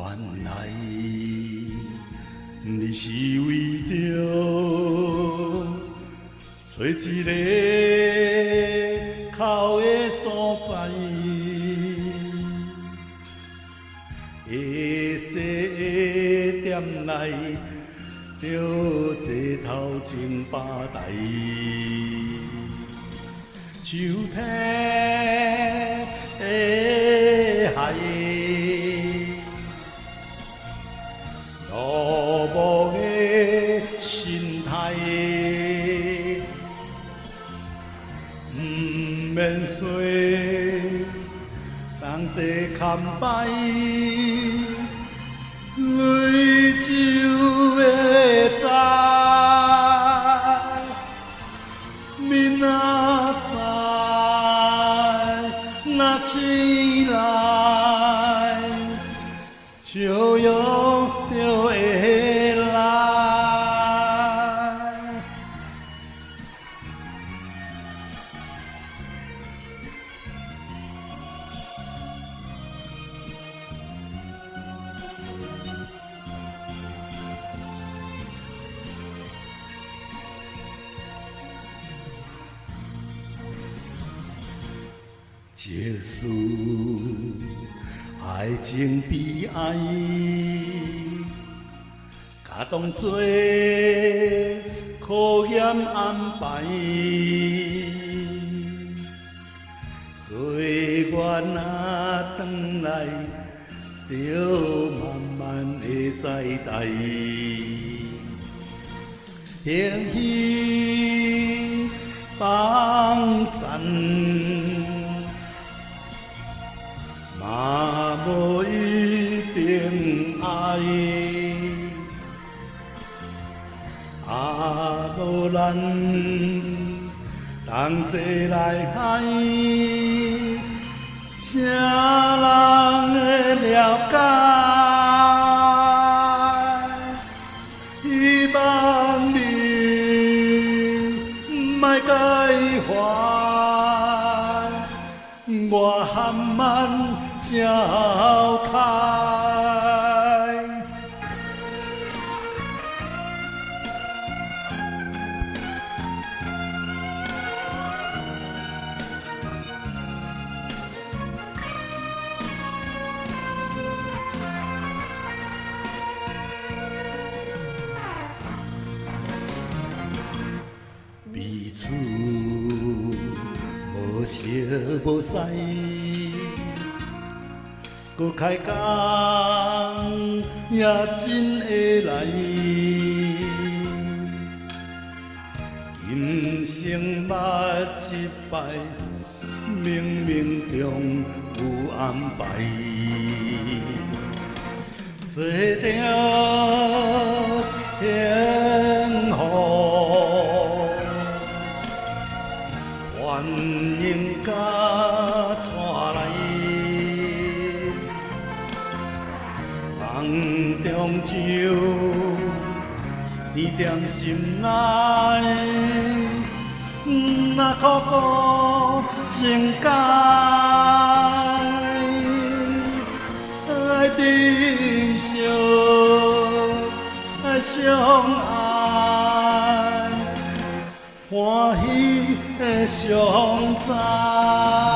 原来你是为着找一个靠的所在，会细的点内着这头前巴台，秋天的海。落寞的心态，不免说同齐牵摆，泪就会知，明仔载若醒来，就有。就会来。即使爱情悲哀。甲当作考验安排，岁月若转来，就慢慢会再待。兴许放赞，嘛无一定爱。无咱同齐来海，啥人会了解？希望你莫介怀，我含慢召开。彼此无熟无识，搁开讲也真会来。今生捌一摆，冥冥中有安排，做着幸福。欢迎甲带来，梦中酒甜甜心内，若苦苦情解，爱珍惜，爱相爱。欢喜的常在。